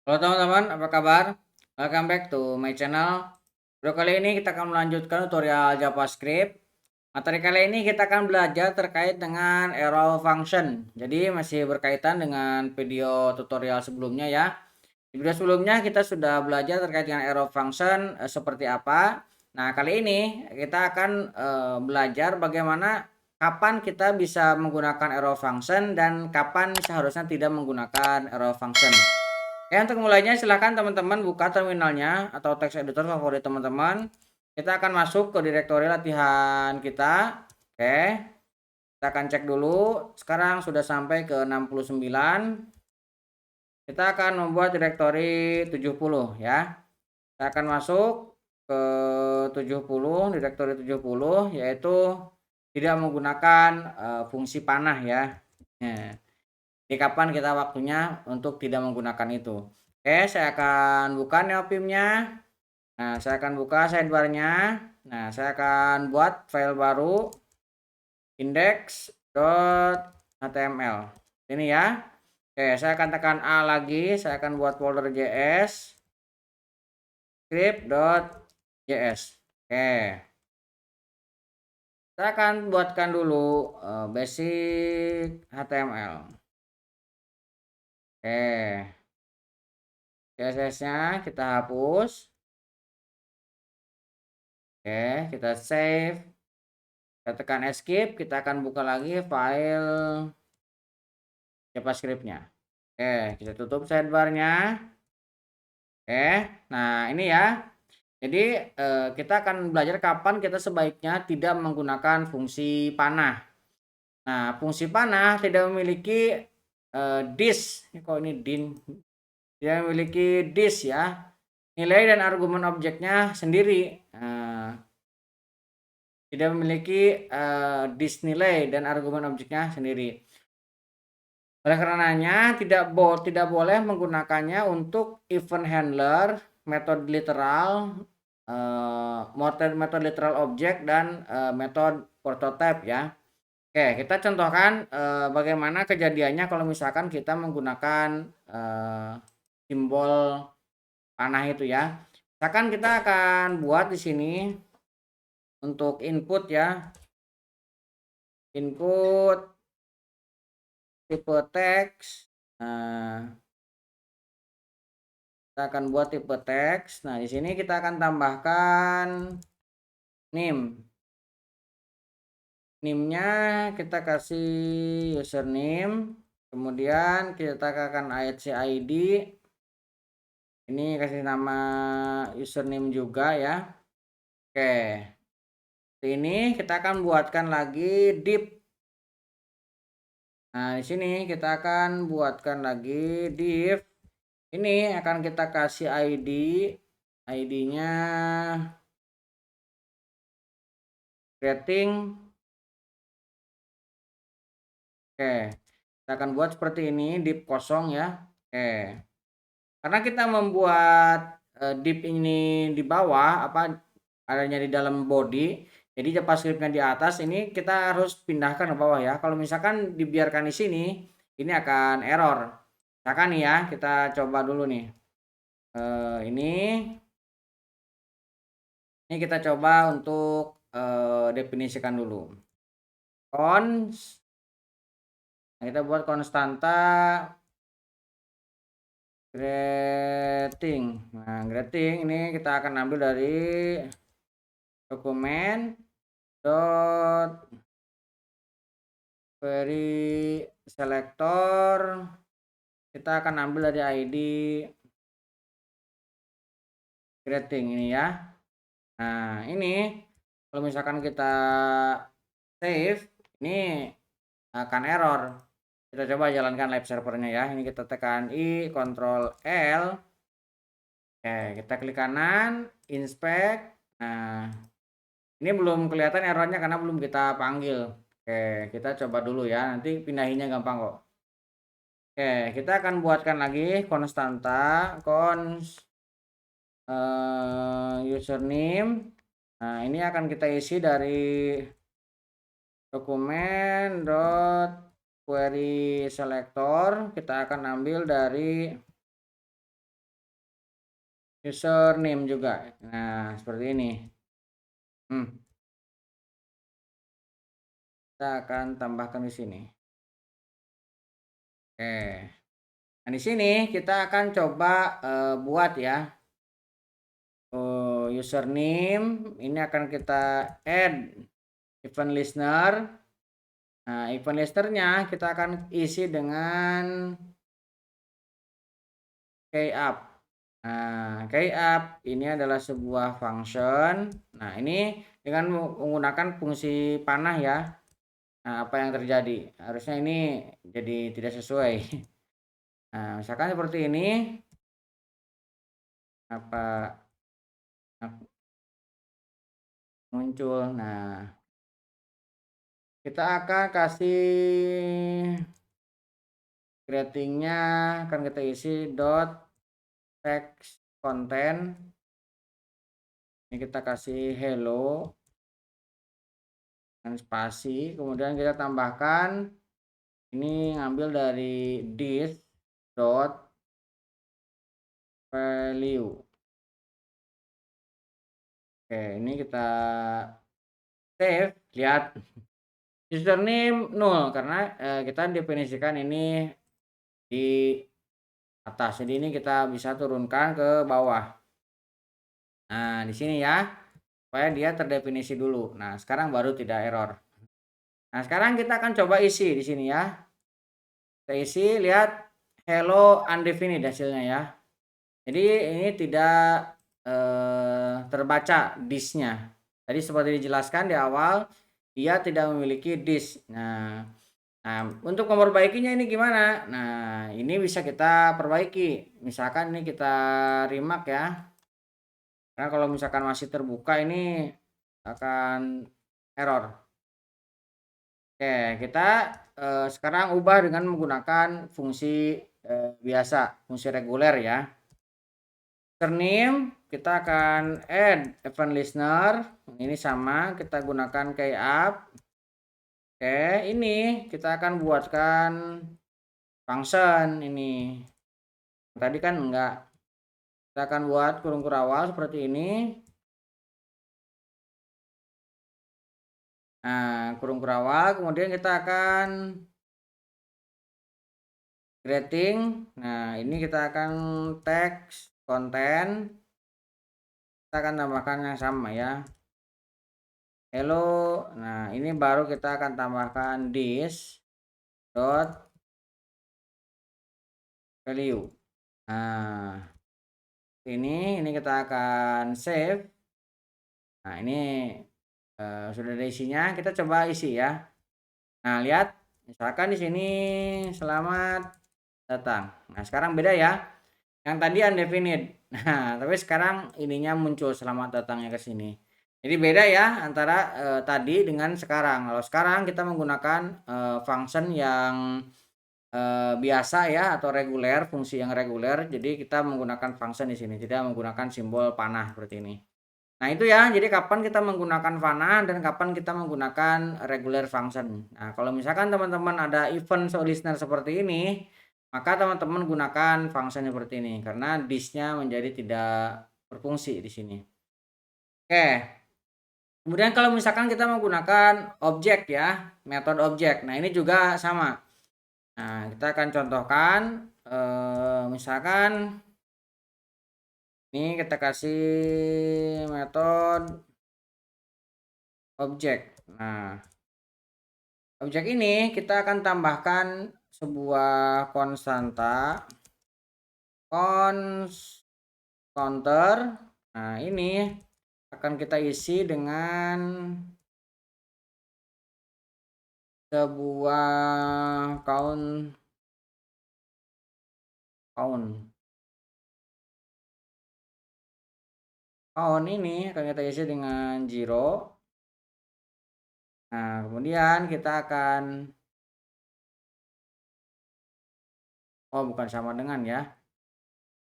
Halo teman-teman, apa kabar? Welcome back to my channel. Video kali ini kita akan melanjutkan tutorial JavaScript. Materi kali ini kita akan belajar terkait dengan arrow function. Jadi masih berkaitan dengan video tutorial sebelumnya ya. Di video sebelumnya kita sudah belajar terkait dengan arrow function seperti apa. Nah, kali ini kita akan belajar bagaimana kapan kita bisa menggunakan arrow function dan kapan seharusnya tidak menggunakan arrow function. Oke, untuk mulainya silahkan teman-teman buka terminalnya atau text editor favorit teman-teman. Kita akan masuk ke direktori latihan kita. Oke, kita akan cek dulu. Sekarang sudah sampai ke 69. Kita akan membuat direktori 70 ya. Kita akan masuk ke 70, direktori 70, yaitu tidak menggunakan fungsi panah ya. Jadi kapan kita waktunya untuk tidak menggunakan itu. Oke, saya akan buka neopimnya. Nah, saya akan buka sidebarnya. Nah, saya akan buat file baru index.html. Ini ya. Oke, saya akan tekan A lagi. Saya akan buat folder JS script.js. Oke. Saya akan buatkan dulu basic HTML. Oke. CSS-nya kita hapus. Oke, kita save. Kita tekan escape, kita akan buka lagi file JavaScript-nya. Oke, kita tutup sidebar-nya. Oke, nah ini ya. Jadi kita akan belajar kapan kita sebaiknya tidak menggunakan fungsi panah. Nah, fungsi panah tidak memiliki this. Kok ini din? Tidak memiliki this ya. Nilai dan argumen objeknya sendiri. Tidak memiliki this nilai dan argumen objeknya sendiri. Oleh karenanya tidak boleh menggunakannya untuk event handler, metode literal, metode literal object dan metode prototype ya. Oke, kita contohkan bagaimana kejadiannya kalau misalkan kita menggunakan simbol panah itu ya. Misalkan kita akan buat di sini untuk input ya. Input tipe teks. Nah, kita akan buat tipe teks. Nah, di sini kita akan tambahkan name. Name-nya kita kasih username. Kemudian kita akan ID. Ini kasih nama username juga ya. Oke. Ini kita akan buatkan lagi div. Nah, di sini kita akan buatkan lagi div. Ini akan kita kasih ID. ID-nya rating. Oke. Kita akan buat seperti ini, div kosong ya. Oke. Karena kita membuat div ini di bawah, adanya di dalam body, jadi JavaScript-nya di atas, ini kita harus pindahkan ke bawah ya. Kalau misalkan dibiarkan di sini, ini akan error. Misalkan nih ya, kita coba dulu nih. Ini kita coba untuk definisikan dulu. Cons. Nah, kita buat konstanta greeting. Nah, greeting ini kita akan ambil dari dokumen dot query selector. Kita akan ambil dari ID greeting ini ya. Nah, ini kalau misalkan kita save, ini akan error. Kita coba jalankan live servernya ya. Ini kita tekan I, Ctrl L. Oke, kita klik kanan, inspect. Nah, ini belum kelihatan errornya karena belum kita panggil. Oke, kita coba dulu ya. Nanti pindahinnya gampang kok. Oke, kita akan buatkan lagi konstanta cons username. Nah, ini akan kita isi dari dokumen dot query selector. Kita akan ambil dari username juga. Nah, seperti ini. Kita akan tambahkan di sini. Oke. Nah, di sini kita akan coba buat ya. Username ini akan kita add event listener. Nah, event listener-nya kita akan isi dengan keyup. Nah, keyup ini adalah sebuah function. Nah, ini dengan menggunakan fungsi panah ya. Nah, apa yang terjadi? Harusnya ini jadi tidak sesuai. Nah, misalkan seperti ini. Apa muncul. Nah, kita akan kasih greetingnya akan kita isi dot text content. Ini kita kasih hello dan spasi, kemudian kita tambahkan ini ngambil dari this dot value. Oke, ini kita save. Lihat username 0 karena kita definisikan ini di atas, jadi ini kita bisa turunkan ke bawah. Nah, di sini ya, supaya dia terdefinisi dulu. Nah, sekarang baru tidak error. Nah, sekarang kita akan coba isi di sini ya. Kita isi, lihat hello undefined hasilnya ya. Jadi ini tidak terbaca disk-nya. Tadi seperti dijelaskan di awal, dia tidak memiliki disk. Nah, untuk memperbaikinya ini gimana? Nah, ini bisa kita perbaiki. Misalkan ini kita remark ya. Karena kalau misalkan masih terbuka ini akan error. Oke, kita sekarang ubah dengan menggunakan fungsi biasa, fungsi reguler ya. Username kita akan add event listener. Ini sama, kita gunakan keyup. Oke, ini kita akan buatkan function ini. Tadi kan enggak. Kita akan buat kurung kurawal seperti ini. Nah, kurung kurawal, kemudian kita akan greeting. Nah, ini kita akan text content. Kita akan tambahkan yang sama ya. Hello. Nah, ini baru kita akan tambahkan this dot value. Nah, ini kita akan save. Nah, ini sudah ada isinya. Kita coba isi ya. Nah, lihat, misalkan di sini selamat datang. Nah, sekarang beda ya. Yang tadi undefined. Nah, tapi sekarang ininya muncul selamat datangnya ke sini. Jadi beda ya antara tadi dengan sekarang. Kalau sekarang kita menggunakan function yang biasa ya atau reguler, fungsi yang reguler. Jadi kita menggunakan function di sini, tidak menggunakan simbol panah seperti ini. Nah, itu ya. Jadi kapan kita menggunakan panah dan kapan kita menggunakan regular function. Nah, kalau misalkan teman-teman ada event listener seperti ini, maka teman-teman gunakan function seperti ini karena disk-nya menjadi tidak berfungsi di sini. Oke. Kemudian kalau misalkan kita menggunakan objek ya, metode objek. Nah, ini juga sama. Nah, kita akan contohkan misalkan ini kita kasih metode objek. Nah, objek ini kita akan tambahkan sebuah konstanta counter. Nah, ini akan kita isi dengan sebuah count. Count ini akan kita isi dengan 0. Nah, kemudian kita akan bukan sama dengan ya.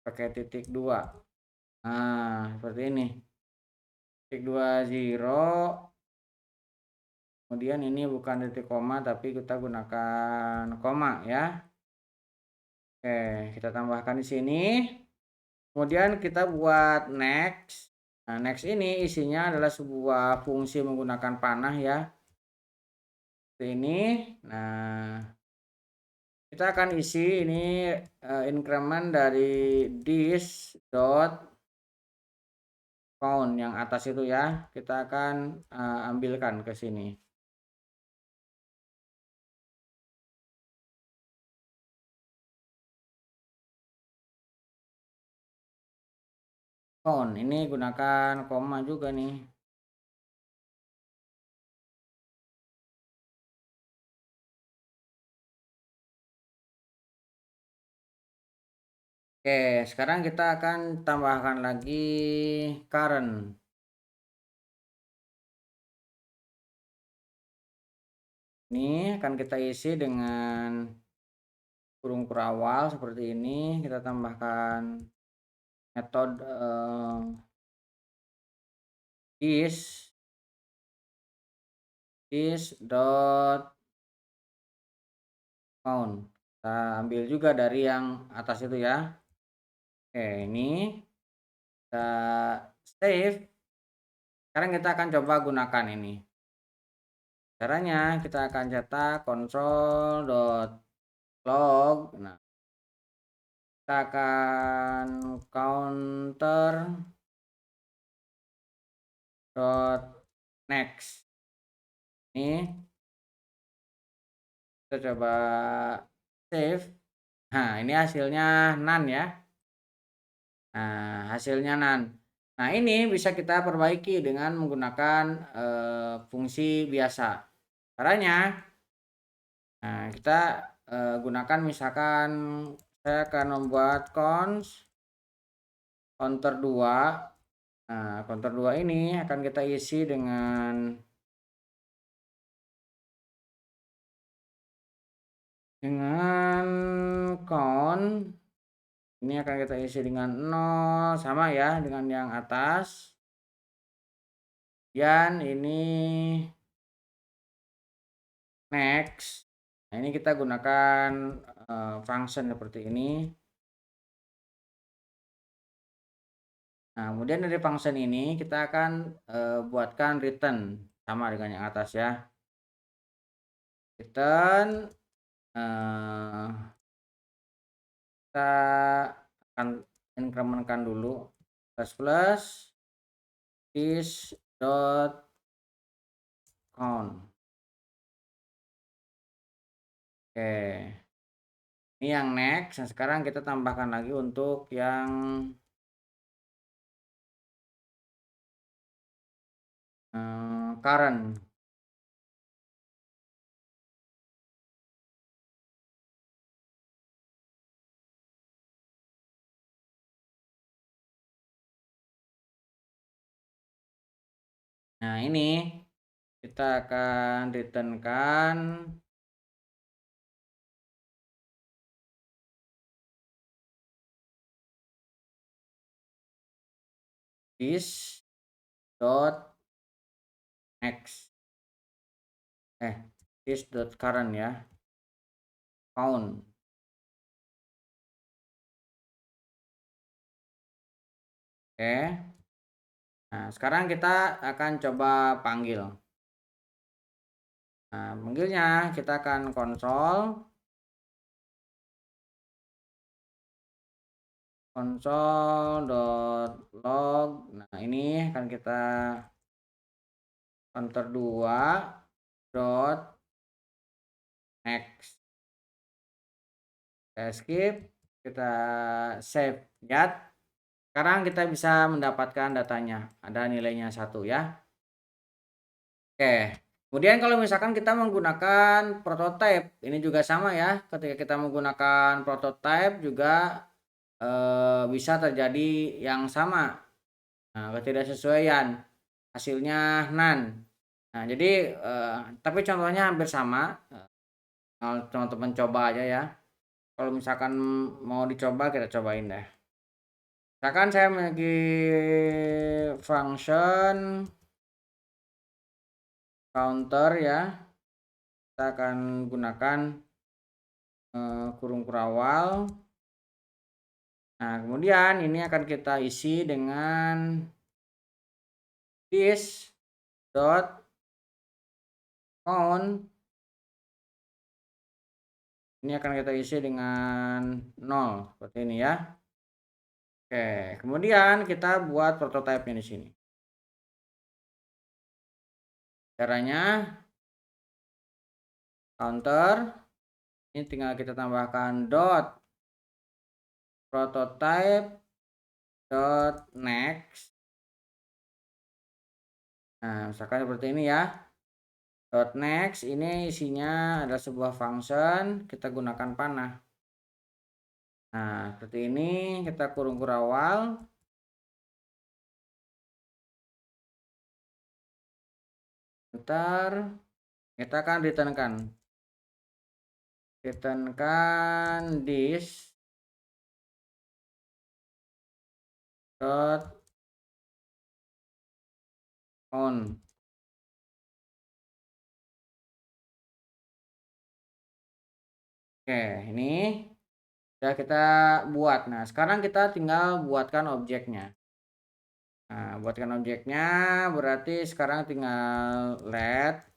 Pakai titik 2. Nah, seperti ini. Titik 2 0. Kemudian ini bukan titik koma tapi kita gunakan koma ya. Oke, kita tambahkan di sini. Kemudian kita buat next. Nah, next ini isinya adalah sebuah fungsi menggunakan panah ya. Seperti ini. Nah, kita akan isi ini increment dari this dot count yang atas itu ya. Kita akan ambilkan ke sini. Count ini gunakan koma juga nih. Oke, sekarang kita akan tambahkan lagi current. Ini akan kita isi dengan kurung kurawal seperti ini. Kita tambahkan metode is dot count. Kita ambil juga dari yang atas itu ya. Oke, ini kita save. Sekarang kita akan coba gunakan ini. Caranya kita akan cetak console.log. Nah, kita akan counter dot next. Ini kita coba save. Nah, ini hasilnya none ya. Nah, hasilnya none. Nah, ini bisa kita perbaiki dengan menggunakan fungsi biasa. Caranya, nah kita gunakan misalkan saya akan membuat counter 2. Nah, counter 2 ini akan kita isi dengan count ini akan kita isi dengan 0 sama ya dengan yang atas. Dan ini next. Nah, ini kita gunakan function seperti ini. Nah, kemudian dari function ini kita akan buatkan return sama dengan yang atas ya. Return kita akan incrementkan dulu plus is dot count. Oke, ini yang next. Nah, sekarang kita tambahkan lagi untuk yang current. Nah, ini kita akan returnkan this dot next. This dot current ya. Count. Oke. Nah, sekarang kita akan coba panggil. Nah, panggilnya kita akan console.log. Nah, ini akan kita counter 2 dot next. Kita skip, kita save ya. Sekarang kita bisa mendapatkan datanya. Ada nilainya 1 ya. Oke. Kemudian kalau misalkan kita menggunakan prototype, ini juga sama ya. Ketika kita menggunakan prototype juga bisa terjadi yang sama. Nah, ketidaksesuaian. Hasilnya none. Nah, jadi tapi contohnya hampir sama. Kalau teman-teman coba aja ya. Kalau misalkan mau dicoba, kita cobain deh. Misalkan saya memiliki function counter ya. Kita akan gunakan kurung kurawal. Nah, kemudian ini akan kita isi dengan this dot count. Ini akan kita isi dengan 0 seperti ini ya. Oke, kemudian kita buat prototipenya di sini. Caranya counter ini tinggal kita tambahkan dot prototype dot next. Nah, misalkan seperti ini ya. Dot next ini isinya adalah sebuah function, kita gunakan panah. Nah, seperti ini kita kurung kurawal. Ntar kita akan returnkan this dot on. Oke, ini sudah kita buat. Nah, sekarang kita tinggal buatkan objeknya. Nah, buatkan objeknya berarti sekarang tinggal let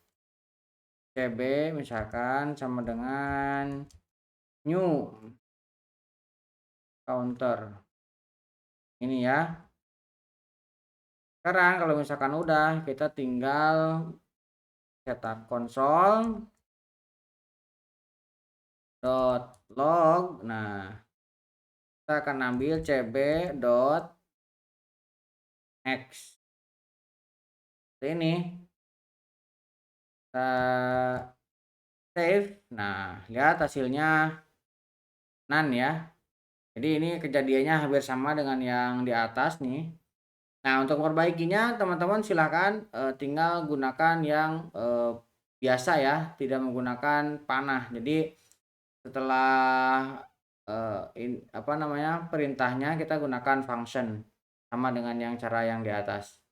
cb misalkan sama dengan new counter. Ini ya. Sekarang kalau misalkan udah, kita tinggal cetak console dot log. Nah, kita akan ambil cb dot x. Seperti ini. Kita save. Nah, lihat hasilnya none ya. Jadi ini kejadiannya hampir sama dengan yang di atas nih. Nah, untuk memperbaikinya teman-teman silakan tinggal gunakan yang biasa ya, tidak menggunakan panah. Jadi setelah perintahnya kita gunakan function sama dengan yang cara yang di atas.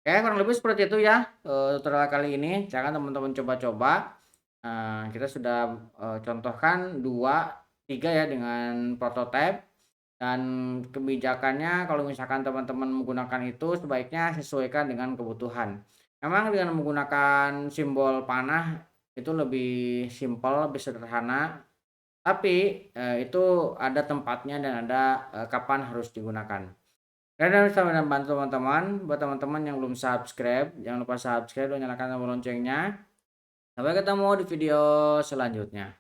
Oke, kurang lebih seperti itu ya tutorial kali ini. Jangan teman-teman coba-coba. Kita sudah contohkan 2, 3 ya dengan prototype. Dan kebijakannya kalau misalkan teman-teman menggunakan itu sebaiknya sesuaikan dengan kebutuhan. Memang dengan menggunakan simbol panah itu lebih simpel, lebih sederhana. Tapi itu ada tempatnya dan ada kapan harus digunakan. Dan bisa membantu teman-teman. Buat teman-teman yang belum subscribe, jangan lupa subscribe dan nyalakan tombol loncengnya. Sampai ketemu di video selanjutnya.